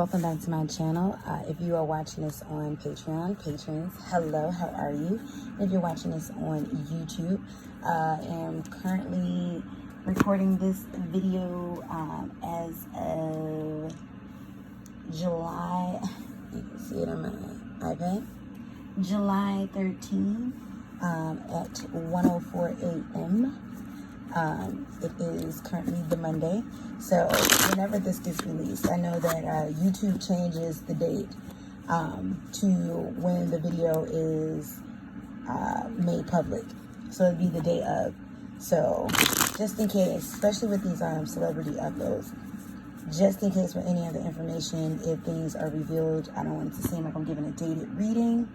welcome back to my channel. If you are watching this on Patreon, patrons, hello, how are you? If you're watching this on YouTube, I am currently recording this video as of July, you can see it on my iPad, July 13 at 1:04 a.m. It is currently the Monday, so whenever this gets released, I know that YouTube changes the date to when the video is made public, so it'd be the day of. So just in case, especially with these celebrity uploads, just in case for any other information, if things are revealed, I don't want it to seem like I'm giving a dated reading.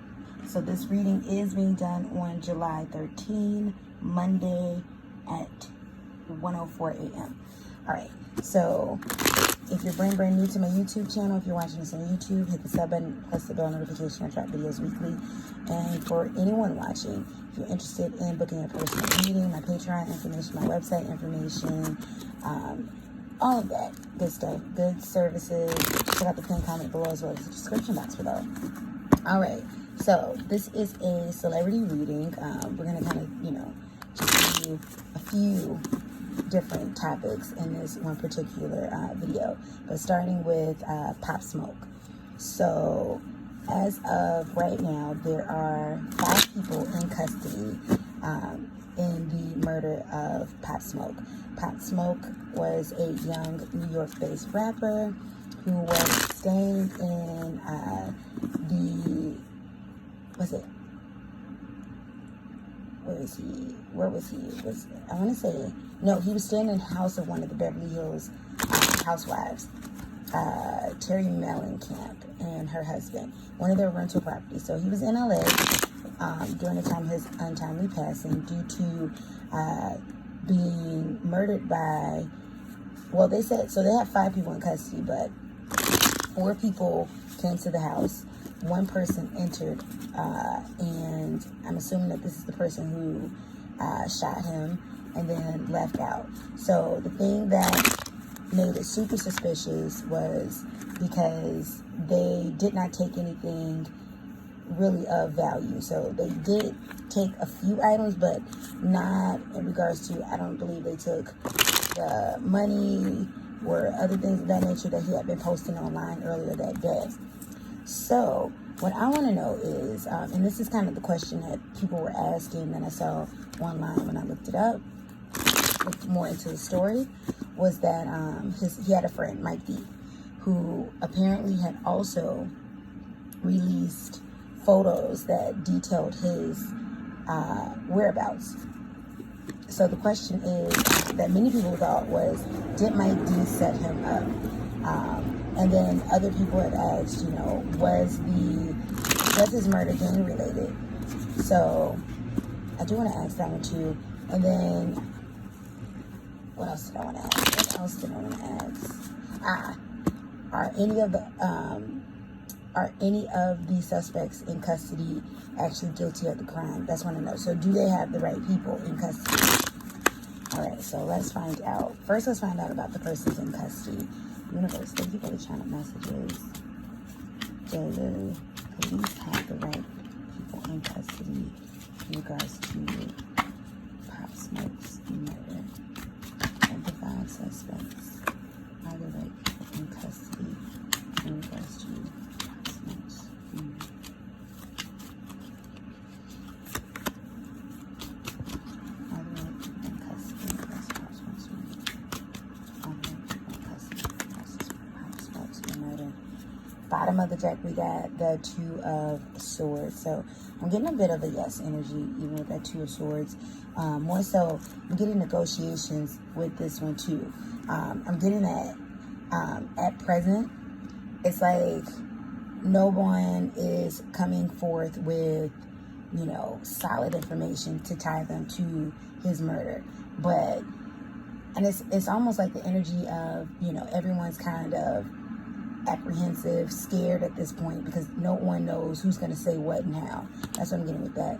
So this reading is being done on July 13, Monday at 1:04 a.m. All right, so if you're brand new to my YouTube channel, if you're watching this on YouTube, hit the sub button, press the bell notification. I drop videos weekly. And for anyone watching, if you're interested in booking a personal reading, my Patreon information, my website information, all of that good stuff, good services, check out the pinned comment below as well as the description box below. All right, so this is a celebrity reading. We're gonna kind of, just give you a few different topics in this one particular video, but starting with Pop Smoke. So as of right now, there are 5 people in custody in the murder of Pop Smoke. Pop Smoke was a young New York-based rapper who was staying in he was staying in the house of one of the Beverly Hills housewives, Terry Mellencamp, and her husband, one of their rental properties. So he was in LA during the time of his untimely passing due to being murdered by, well, they said, so they have 5 people in custody, but 4 people came to the house. 1 person entered, and I'm assuming that this is the person who shot him and then left out. So the thing that made it super suspicious was because they did not take anything really of value. So they did take a few items, but not in regards to, I don't believe they took the money or other things of that nature that he had been posting online earlier that day. So what I want to know is, and this is kind of the question that people were asking that I saw online when I looked it up, looked more into the story, was that he had a friend, Mike D, who apparently had also released photos that detailed his whereabouts. So the question is that many people thought was, did Mike D set him up? And then other people had asked, was his murder gang related? So I do want to ask that one too. And then what else did I want to ask? Are any of the suspects in custody actually guilty of the crime? That's what I want to know. So do they have the right people in custody? All right, so let's find out. First, let's find out about the persons in custody. Universe, thank you for the channel messages. Jada, police have the right people in custody in regards to Pop Smoke's murder. Identified suspects are the right people in custody in regards to Pop Smoke's murder. Are the right people in custody in regards to Pop Smoke's murder. Are the right people in custody in regards to Pop Smoke's murder. Bottom of the deck, we got the 2 of Swords. So I'm getting a bit of a yes energy, even with that 2 of Swords. More so, I'm getting negotiations with this one too. I'm getting that at present, it's like no one is coming forth with, solid information to tie them to his murder. But, and it's almost like the energy of, everyone's kind of apprehensive, scared at this point because no one knows who's going to say what and how. That's what I'm getting with that.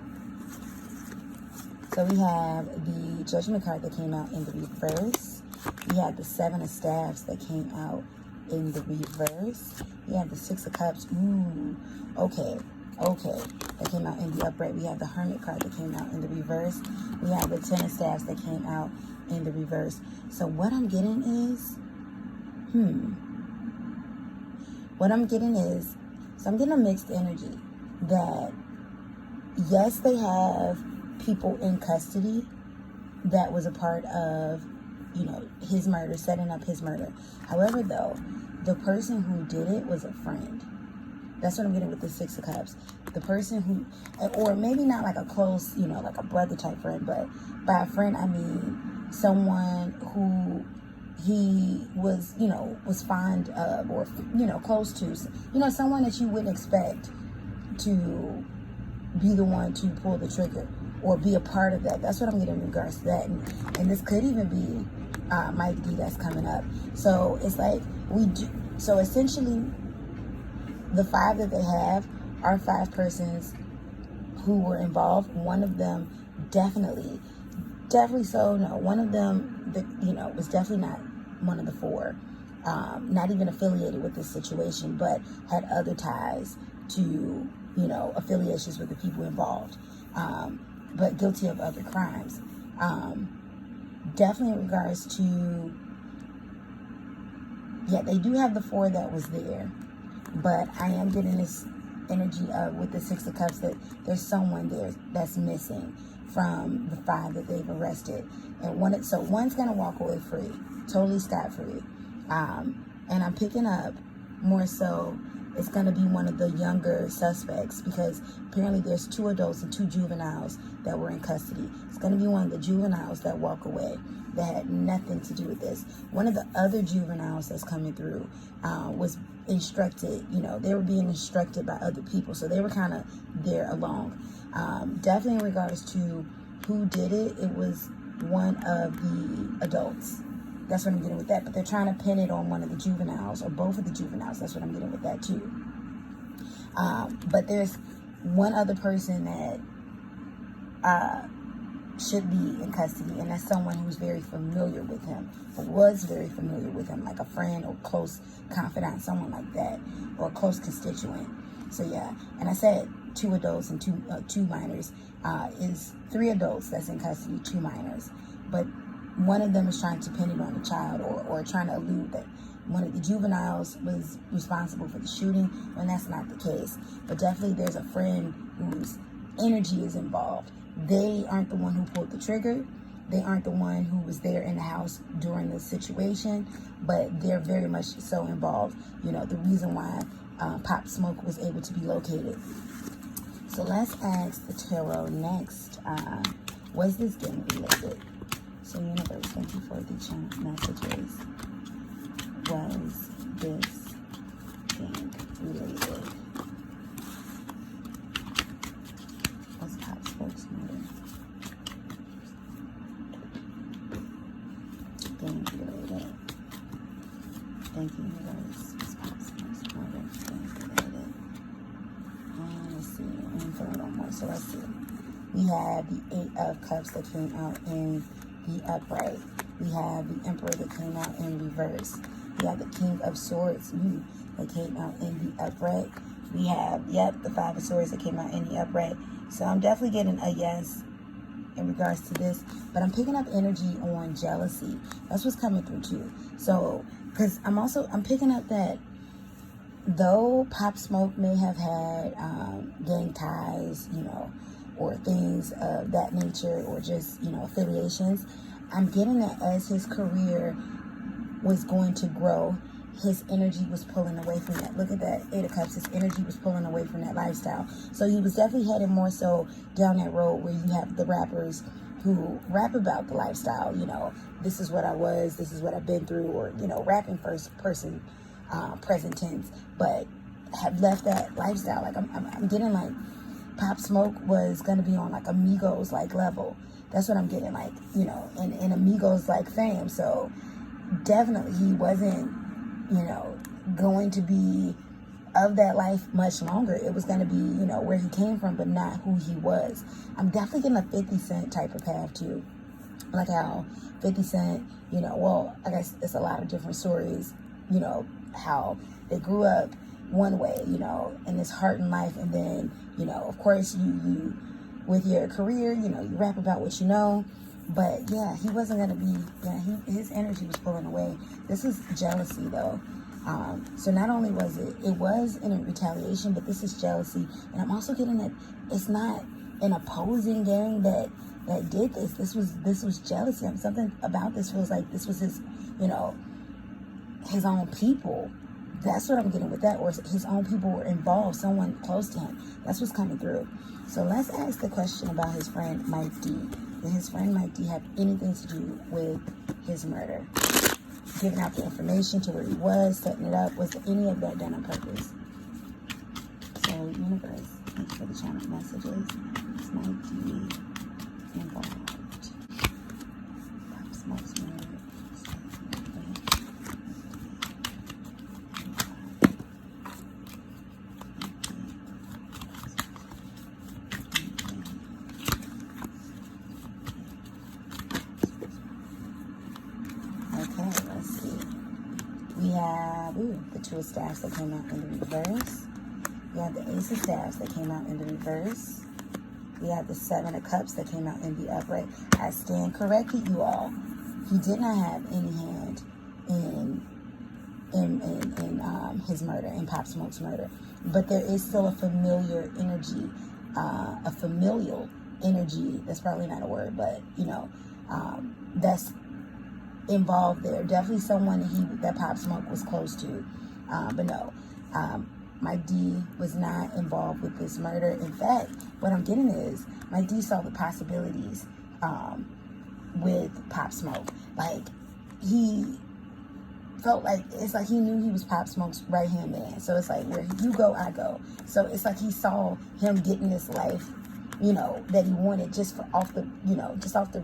So we have the Judgment card that came out in the reverse. We have the 7 of Staffs that came out in the reverse. We have the Six of Cups. Ooh, okay. That came out in the upright. We have the Hermit card that came out in the reverse. We have the Ten of Staffs that came out in the reverse. So what I'm getting is, what I'm getting is, so I'm getting a mixed energy that, yes, they have people in custody that was a part of, his murder, setting up his murder. However, though, the person who did it was a friend. That's what I'm getting with the Six of Cups. The person who, or maybe not like a close, like a brother type friend, but by a friend, I mean someone who he was, was fond of, or, close to, someone that you wouldn't expect to be the one to pull the trigger or be a part of that. That's what I'm getting in regards to that. And this could even be Mike D that's coming up. So it's like so essentially the 5 that they have are 5 persons who were involved. One of them definitely so, no, one of them, was definitely not one of the 4, not even affiliated with this situation, but had other ties to, affiliations with the people involved, but guilty of other crimes. Definitely in regards to, they do have the 4 that was there, but I am getting this energy of, with the Six of Cups, that there's someone there that's missing from the 5 that they've arrested. And one's going to walk away free, totally scot-free. And I'm picking up more so it's going to be one of the younger suspects, because apparently there's 2 adults and 2 juveniles that were in custody. It's going to be one of the juveniles that walk away that had nothing to do with this. One of the other juveniles that's coming through was instructed, they were being instructed by other people, so they were kind of there along. Definitely in regards to who did it, it was one of the adults. That's what I'm getting with that. But they're trying to pin it on one of the juveniles, or both of the juveniles. That's what I'm getting with that too. But there's one other person that should be in custody, and that's someone who's very familiar with him, or was very familiar with him, like a friend or close confidant, someone like that, or a close constituent. So yeah, and I said 2 adults and 2 minors. Is 3 adults that's in custody, 2 minors, but one of them is trying to pin it on the child, or trying to allude that one of the juveniles was responsible for the shooting, when that's not the case. But definitely there's a friend whose energy is involved. They aren't the one who pulled the trigger. They aren't the one who was there in the house during the situation, but they're very much so involved. The reason why Pop Smoke was able to be located. So let's ask the tarot next. Was this getting related? So universe, thank you for the messages. Was this being related? Was Pop Smoke's murder being related? Thank you, universe. Was Pop Smoke's murder being related? Let's see. I'm feeling one more. So let's see. We have the 8 of Cups that came out in the upright. We have the Emperor that came out in reverse. We have the King of Swords that came out in the upright. We have, the 5 of Swords that came out in the upright. So I'm definitely getting a yes in regards to this, but I'm picking up energy on jealousy. That's what's coming through too. So, because I'm picking up that though Pop Smoke may have had gang ties, or things of that nature, or just, affiliations, I'm getting that as his career was going to grow, his energy was pulling away from that. Look at that 8 of Cups. His energy was pulling away from that lifestyle. So he was definitely headed more so down that road where you have the rappers who rap about the lifestyle. This is what I was, this is what I've been through, or, rapping first person, present tense, but have left that lifestyle. Like I'm getting like Pop Smoke was going to be on like Amigos like level. That's what I'm getting, like, in Amigos like fame. So definitely he wasn't, going to be of that life much longer. It was going to be, where he came from, but not who he was. I'm definitely getting a 50 Cent type of path too. Like how 50 Cent, I guess it's a lot of different stories, how they grew up one way, you know, in this heart and life, and then, you know, of course you with your career, you know, you rap about what you know. But yeah, he wasn't gonna be, his energy was pulling away. This is jealousy though. So not only was it was in a retaliation, but this is jealousy. And I'm also getting that it's not an opposing gang that did this. This was jealousy. Something about this feels like this was his, you know, his own people. That's what I'm getting with that. Or his own people were involved, someone close to him. That's what's coming through. So let's ask the question about his friend Mike D. Did his friend Mike D have anything to do with his murder? Giving out the information to where he was, setting it up. Was any of that done on purpose? So, universe, thank you for the channel messages. Is Mike D involved? Pop Smoke's murder. Okay, let's see. We have the Two of Staffs that came out in the reverse. We have the Ace of Staffs that came out in the reverse. We have the Seven of Cups that came out in the upright. I stand corrected, you all. He did not have any hand in his murder, in Pop Smoke's murder. But there is still a familiar energy, a familial energy. That's probably not a word, but you know, that's involved there. Definitely someone that Pop Smoke was close to. But no, Mike D was not involved with this murder. In fact, what I'm getting is Mike D saw the possibilities with Pop Smoke. Like, he felt like, it's like he knew he was Pop Smoke's right hand man. So it's like, where you go, I go. So it's like he saw him getting this life, you know, that he wanted just off the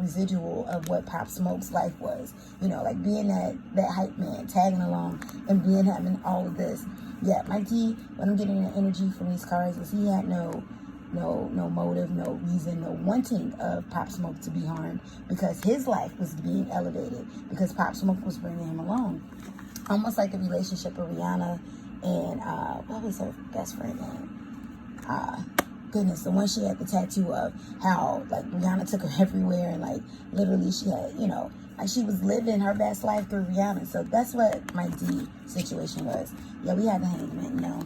residual of what Pop Smoke's life was. You know, like being that hype man, tagging along and having all of this. Yeah, Mike D, what I'm getting the energy from these cards is he had no motive, no reason, no wanting of Pop Smoke to be harmed, because his life was being elevated, because Pop Smoke was bringing him along. Almost like the relationship of Rihanna and, what was her best friend name? Goodness, the one she had the tattoo of, how like Rihanna took her everywhere, and like literally she had, you know, like she was living her best life through Rihanna. So that's what my D situation was. Yeah, we had the Hangman. No,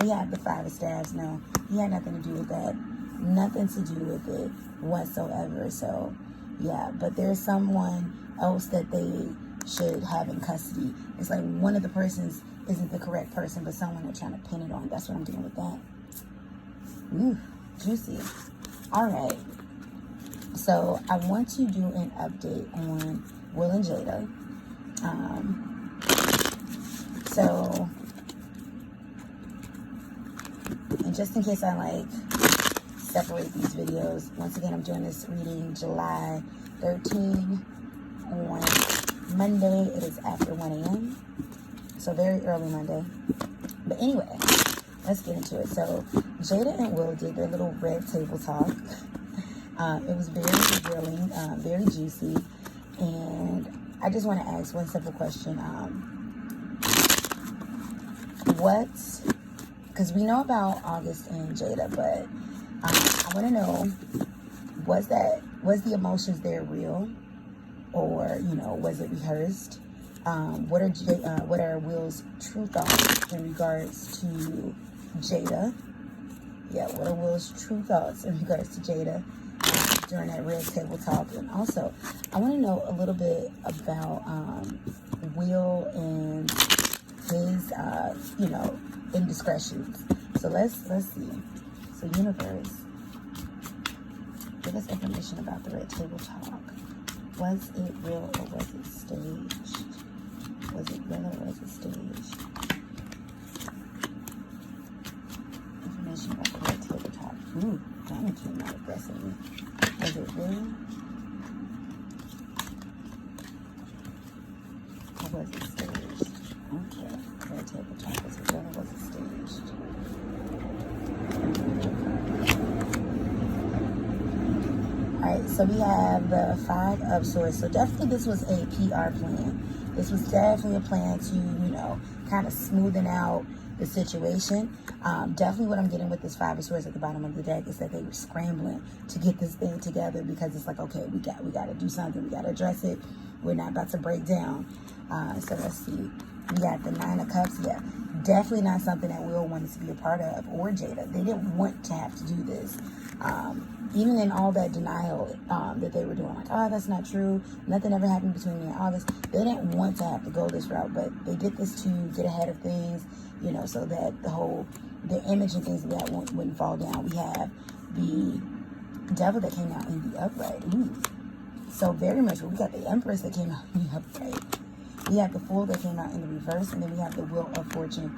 we had the Five of Staves. No, he had nothing to do with that. Nothing to do with it whatsoever. So yeah, but there's someone else that they should have in custody. It's like one of the persons isn't the correct person, but someone they're trying to pin it on. That's what I'm doing with that. Ooh, juicy. All right. So I want to do an update on Will and Jada. And just in case I like separate these videos, once again, I'm doing this reading July 13 on Monday. It is after 1 a.m. So very early Monday. But anyway, let's get into it. So Jada and Will did their little red table talk. It was very revealing, very juicy. And I just want to ask one simple question. Because we know about August and Jada, but I want to know, was the emotions there real? Or, you know, was it rehearsed? What are Will's true thoughts in regards to Jada? Yeah, what are Will's true thoughts in regards to Jada during that red table talk? And also, I want to know a little bit about Will and his, you know, indiscretions. So let's see. So universe, give us information about the red table talk. Was it real or was it staged? Was it real or was it staged? Information about the red table talk. Ooh, Diamond came out aggressively. Was it real? Or was it staged? Okay, red table talk. Was it real or was it staged? Alright, so we have the Five of Swords. So definitely this was a PR plan. This was definitely a plan to, you know, kind of smoothing out the situation. Definitely what I'm getting with this Five of Swords at the bottom of the deck is that they were scrambling to get this thing together, because it's like, okay, we got to do something. We got to address it. We're not about to break down. So let's see. We got the Nine of Cups. Yeah, definitely not something that Will wanted to be a part of, or Jada. They didn't want to have to do this. Even in all that denial that they were doing, like, oh, that's not true, nothing ever happened between me and all this, they didn't want to have to go this route, but they did this to get ahead of things, you know, so that their image and things like that wouldn't fall down. We have the Devil that came out in the upright. Ooh. So very much, we got the Empress that came out in the upright. We have the Fool that came out in the reverse, and then we have the Wheel of Fortune.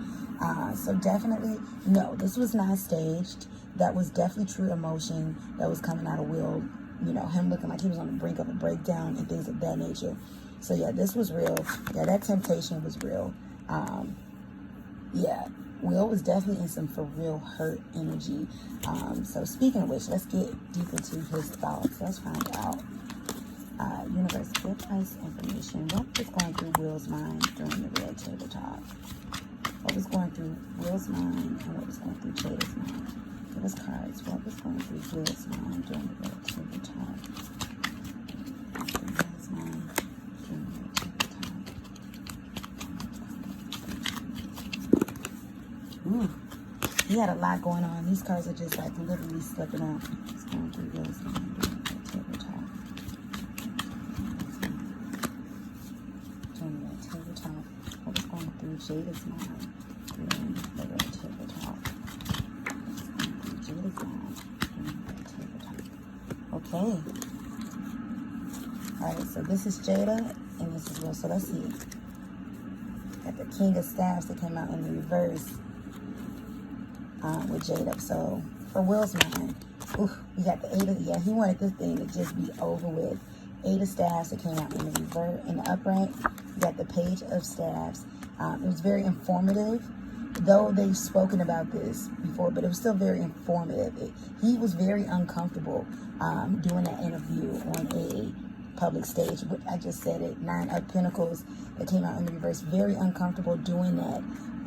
So definitely, no, this was not staged. That was definitely true emotion that was coming out of Will. You know, him looking like he was on the brink of a breakdown and things of that nature. So yeah, this was real. Yeah, that temptation was real. Yeah, Will was definitely in some for real hurt energy. So speaking of which, let's get deep into his thoughts. Let's find out. Universe, give us information. What was going through Will's mind during the red table talk? What was going through Will's mind and what was going through Jada's mind? Give us cards. What was going through Will's mind during the red table talk? Will's mind during the red table talk. Ooh, he had a lot going on. These cards are just like literally slipping out. What's going through Will's mind during the red table talk? What was going through Jada's mind during the red table talk? Jada's mind during the red table talk. Okay. Alright, so this is Jada and this is Will. So let's see. Got the King of Staffs that came out in the reverse with Jada. So for Will's mind, we got the Eight of, yeah, he wanted this thing to just be over with. Eight of Staffs that came out in the reverse, in the upright. We got the Page of Staffs. It was very informative, though they've spoken about this before, but it was still very informative. He was very uncomfortable doing that interview on a public stage. I just said it, Nine of Pentacles that came out in the reverse. Very uncomfortable doing that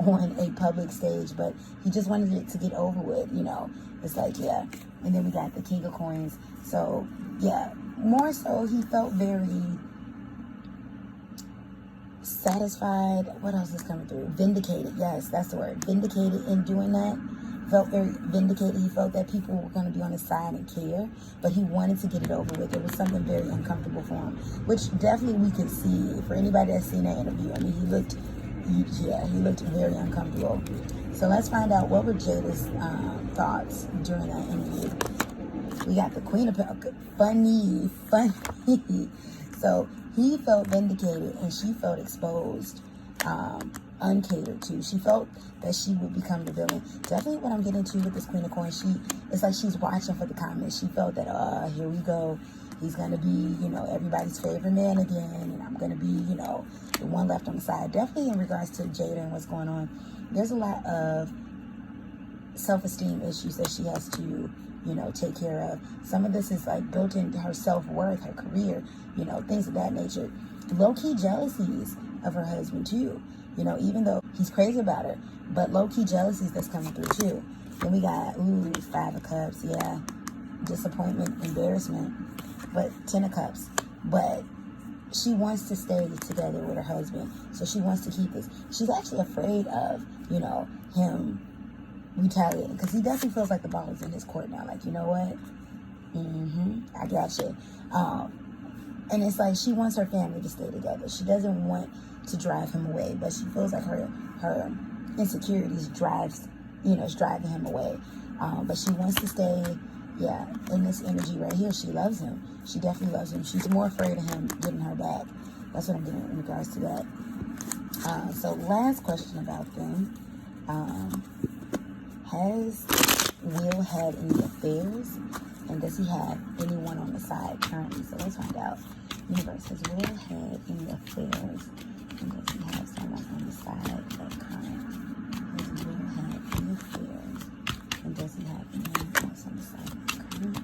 on a public stage, but he just wanted it to get over with, you know. It's like, yeah. And then we got the King of Coins. So, yeah, more so he felt very satisfied. What else is coming through? Vindicated. Yes, that's the word. Vindicated in doing that. Felt very vindicated. He felt that people were going to be on his side and care, but he wanted to get it over with. It was something very uncomfortable for him, which definitely we could see for anybody that's seen that interview. I mean, he looked very uncomfortable. So let's find out what were Jada's thoughts during that interview. We got the Queen of Pentacles. Funny. So he felt vindicated and she felt exposed, uncatered to. She felt that she would become the villain. Definitely what I'm getting to with this Queen of Coins, it's like she's watching for the comments. She felt that, here we go. He's going to be, you know, everybody's favorite man again. And I'm going to be, you know, the one left on the side. Definitely in regards to Jada and what's going on. There's a lot of self-esteem issues that she has to, you know, take care of. Some of this is like built into her self-worth, her career, you know, things of that nature. Low-key jealousies of her husband too, you know, even though he's crazy about her, but low-key jealousies that's coming through too. Then we got, Five of Cups, yeah, disappointment, embarrassment, but 10 of Cups. But she wants to stay together with her husband, so she wants to keep this. She's actually afraid of, you know, him retaliating, because he definitely feels like the ball is in his court now. Like, you know what? I got you. And it's like she wants her family to stay together. She doesn't want to drive him away, but she feels like her insecurities it's driving him away. But she wants to stay, in this energy right here. She loves him. She definitely loves him. She's more afraid of him getting her back. That's what I'm getting in regards to that. So last question about them. Has Will had any affairs? And does he have anyone on the side currently? So let's find out. Universe, has Will had any affairs? And does he have someone on the side that current? Has Will had any affairs? And does he have anyone else on the side that current?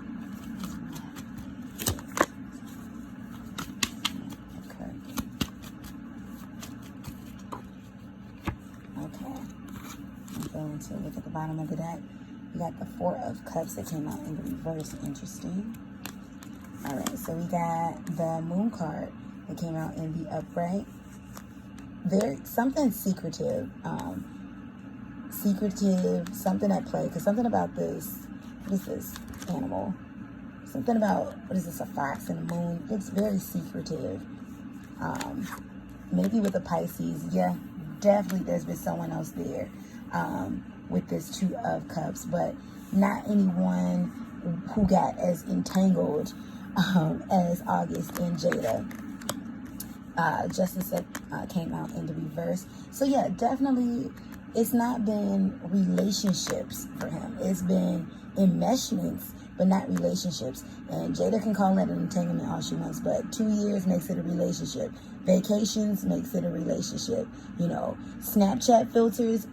want to look at the bottom of the deck. We got the Four of Cups that came out in the reverse. Interesting. All right, so we got the Moon card that came out in the upright. Something secretive. Something at play. Because something about this, what is this animal? Something about, what is this, a fox and a moon? It's very secretive. Maybe with the Pisces. Yeah, definitely there's been someone else there with this Two of Cups. But not anyone who got as entangled as August and Jada. Justice came out in the reverse. So yeah, definitely it's not been relationships for him. It's been enmeshments, but not relationships. And Jada can call that an entanglement all she wants, but 2 years makes it a relationship. Vacations makes it a relationship. You know, Snapchat filters,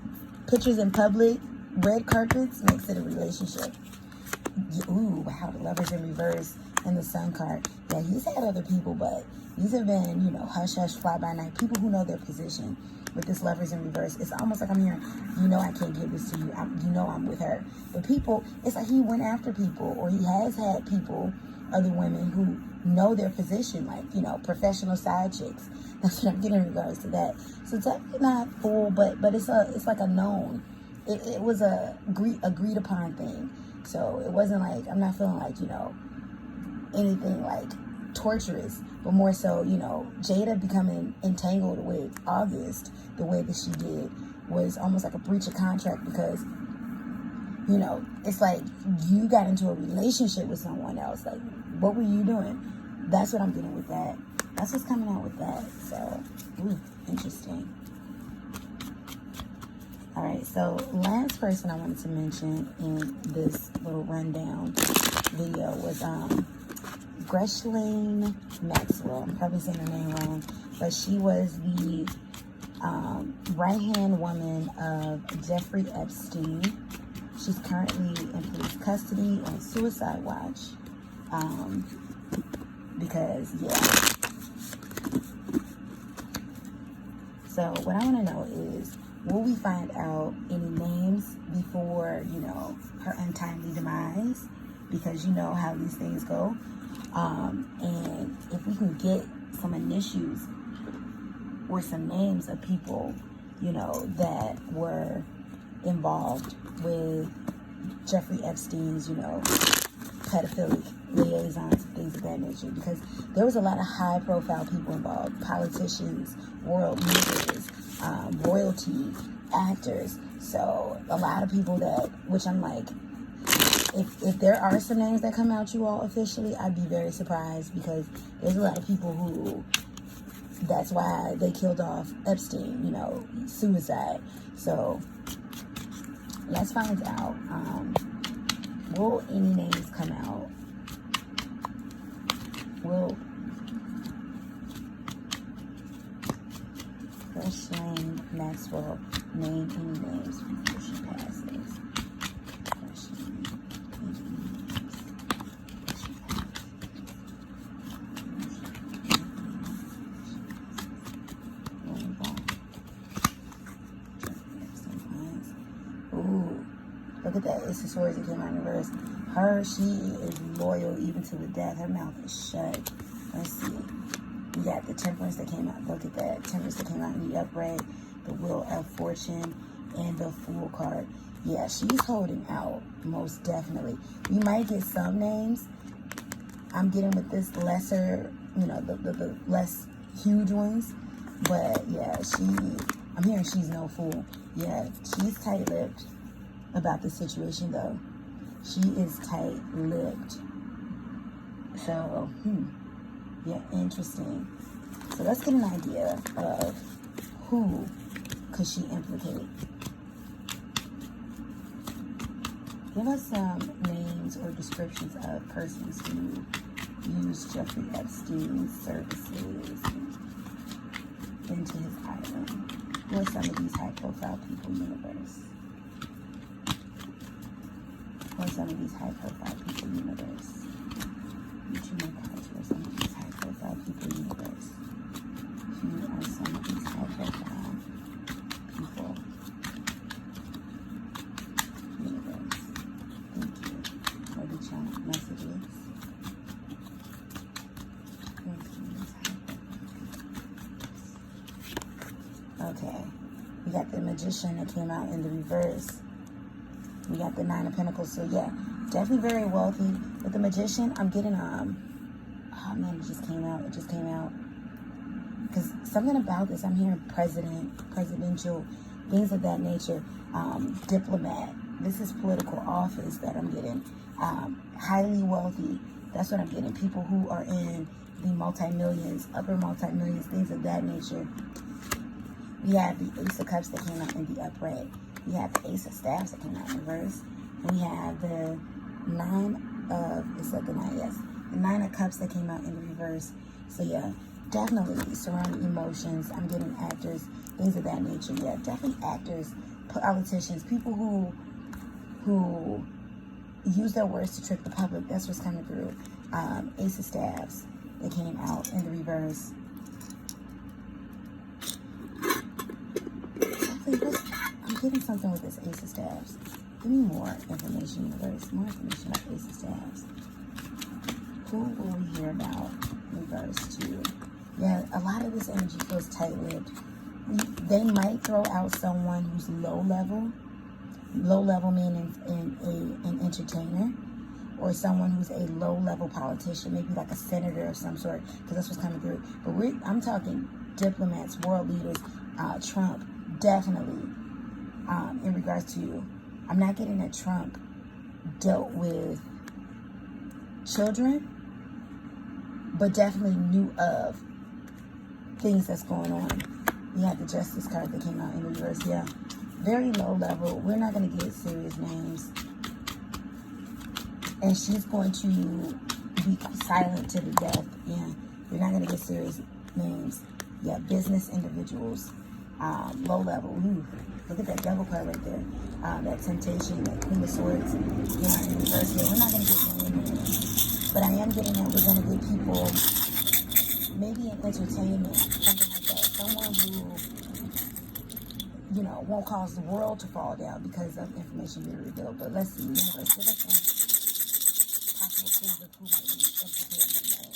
pictures in public, red carpets makes it a relationship. Ooh, wow, the Lovers in reverse and the Sun card. Yeah, he's had other people, but these have been, you know, hush hush, fly by night. People who know their position. With this Lovers in reverse, it's almost like I'm hearing, you know, I can't give this to you. You know I'm with her. But people, it's like he went after people, or he has had people, other women who know their position, like, you know, professional side chicks. That's what I'm getting in regards to that. So it's definitely not full, but it's like a known. It was a agreed upon thing. So it wasn't like, I'm not feeling like, you know, anything like torturous, but more so, you know, Jada becoming entangled with August the way that she did was almost like a breach of contract, because, you know, it's like you got into a relationship with someone else. Like, what were you doing? That's what I'm getting with that. That's what's coming out with that. So, ooh, interesting. All right, so last person I wanted to mention in this little rundown video was Ghislaine Maxwell. I'm probably saying her name wrong, but she was the right-hand woman of Jeffrey Epstein. She's currently in police custody on suicide watch. Because, yeah. So what I want to know is, will we find out any names before, you know, her untimely demise? Because you know how these things go. And if we can get some initials or some names of people, you know, that were involved with Jeffrey Epstein's, you know, pedophilic liaisons and things of that nature, because there was a lot of high profile people involved, politicians, world leaders, royalty, actors. So a lot of people that, which I'm like, if there are some names that come out, you all, officially, I'd be very surprised, because there's a lot of people who, that's why they killed off Epstein, you know, suicide. So let's find out. Will any names come out? Will Ghislaine Maxwell name any names before she passes? Look at that. It's the swords that came out in reverse. She is loyal even to the death. Her mouth is shut. Let's see. We got the Temperance that came out. Look at that. Temperance that came out in the upright. The Wheel of Fortune and the Fool card. Yeah, she's holding out. Most definitely. We might get some names. I'm getting with this lesser, you know, the less huge ones. But yeah, I'm hearing she's no fool. Yeah, she's tight-lipped about the situation, though. She is tight-lipped. So, yeah, interesting. So let's get an idea of who could she implicate. Give us some names or descriptions of persons who used Jeffrey Epstein's services into his island. Who are some of these high-profile people universe? Who are some of these high-profile people universe? YouTube more cards. Who are some of these high-profile people universe? Who are some of these high-profile people Okay. We got the Magician that came out in the reverse. We got the Nine of Pentacles. So yeah, definitely very wealthy. With the Magician, I'm getting oh man, it just came out. It just came out. Because something about this, I'm hearing presidential, things of that nature. Diplomat. This is political office that I'm getting. Highly wealthy. That's what I'm getting. People who are in the multi-millions, upper multi-millions, things of that nature. We have the Ace of Cups that came out in the upright. We have the Ace of Staffs that came out in reverse. We have the Nine of Cups that came out in the reverse. So yeah, definitely surrounding emotions. I'm getting actors, things of that nature. Yeah, definitely actors, politicians, people who use their words to trick the public. That's what's coming through. Ace of Staffs that came out in the reverse. Definitely, I'm getting something with this Ace of Staffs. Give me more information in reverse. More information about Ace of Staffs. Who will we hear about in reverse too? Yeah, a lot of this energy feels tight-lipped. They might throw out someone who's low level. Low level meaning an entertainer, or someone who's a low level politician, maybe like a senator of some sort, because that's what's coming through. But I'm talking diplomats, world leaders, Trump, definitely. In regards to, I'm not getting that Trump dealt with children, but definitely knew of things that's going on. We have the Justice card that came out in reverse. Yeah, very low level. We're not going to get serious names. And she's going to be silent to the death. Yeah, we're not going to get serious names. Yeah, business individuals. Low level. Ooh, look at that devil card right there. That temptation, that Queen of Swords. Yeah, in reverse here. We're not going to get names. But I am getting that we're going to get people, maybe in entertainment, something like that. Someone who, won't cause the world to fall down because of information being revealed. But let's see, universe, give us some possible clues of who might be implicated in that.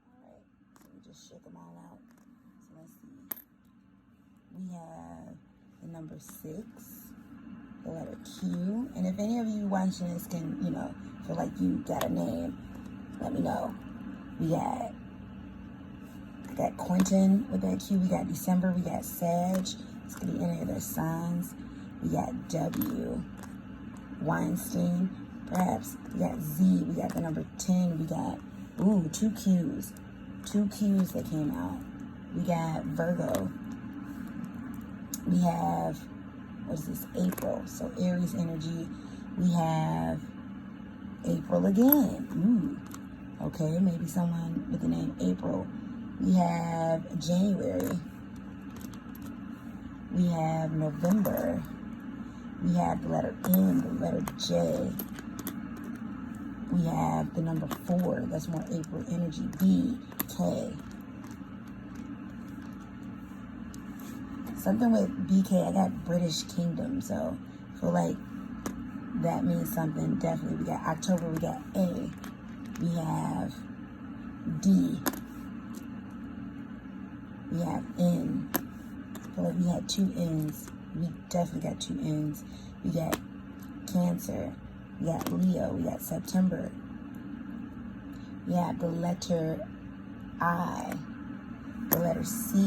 Alright, so we just shake them all out. So let's see. We have the number 6. The letter Q. And if any of you watching this can, feel like you got a name, let me know. I got Quentin with that Q. We got December. We got Sag. It's going to be any of their signs. We got W. Weinstein. Perhaps. We got Z. We got the number 10. We got, 2 Qs. 2 Qs that came out. We got Virgo. We have, what is this? April. So Aries energy. We have April again. Ooh. Okay, maybe someone with the name April. We have January. We have November. We have the letter N, the letter J. We have the number 4. That's more April energy. B, K. Something with BK, I got British Kingdom, so I feel like that means something. Definitely. We got October, we got A. We have D. We have N. I feel like we had 2 N's. We definitely got 2 N's. We got Cancer. We got Leo. We got September. We have the letter I. The letter C.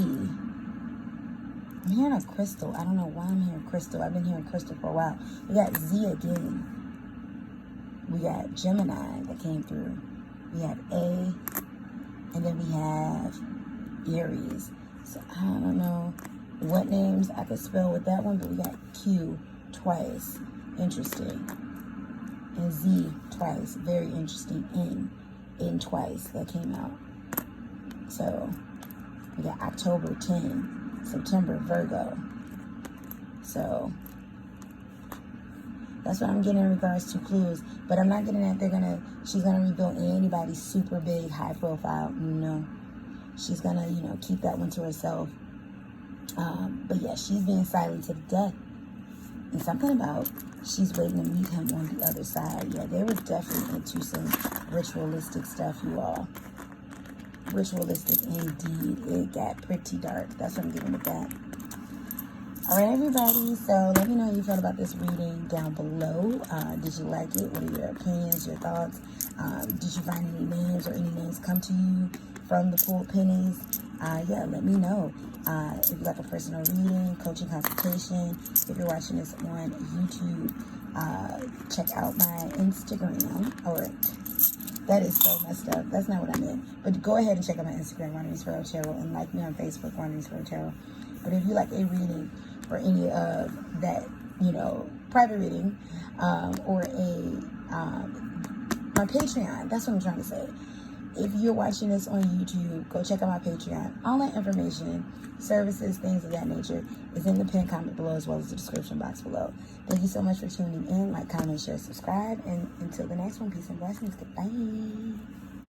I'm hearing a crystal. I don't know why I'm hearing crystal. I've been hearing crystal for a while. We got Z again. We got Gemini that came through. We have A. And then we have Aries. So I don't know what names I could spell with that one, but we got Q twice. Interesting. And Z twice. Very interesting. N twice. That came out. So we got October 10. September, Virgo. So that's what I'm getting in regards to clues. But I'm not getting that she's gonna reveal anybody super big, high profile. No. She's gonna, keep that one to herself. But yeah, she's being silent to the death. And something about she's waiting to meet him on the other side. Yeah, they was definitely into some ritualistic stuff, you all. Ritualistic indeed. It got pretty dark. That's what I'm giving with that. All right, everybody. So let me know how you felt about this reading down below. Did you like it? What are your opinions, your thoughts? Did you find any names or any names come to you from the pulled pennies? Yeah, let me know. If you like a personal reading, coaching consultation, if you're watching this on YouTube, check out my Instagram. All right. That is so messed up. That's not what I meant. But go ahead and check out my Instagram, wanderingsparrow, and like me on Facebook, wanderingsparrow. But if you like a reading or any of that, you know, private reading, or my Patreon, that's what I'm trying to say. If you're watching this on YouTube, go check out my Patreon. All that information, services, things of that nature is in the pinned comment below, as well as the description box below. Thank you so much for tuning in. Like, comment, share, subscribe. And until the next one, peace and blessings. Goodbye.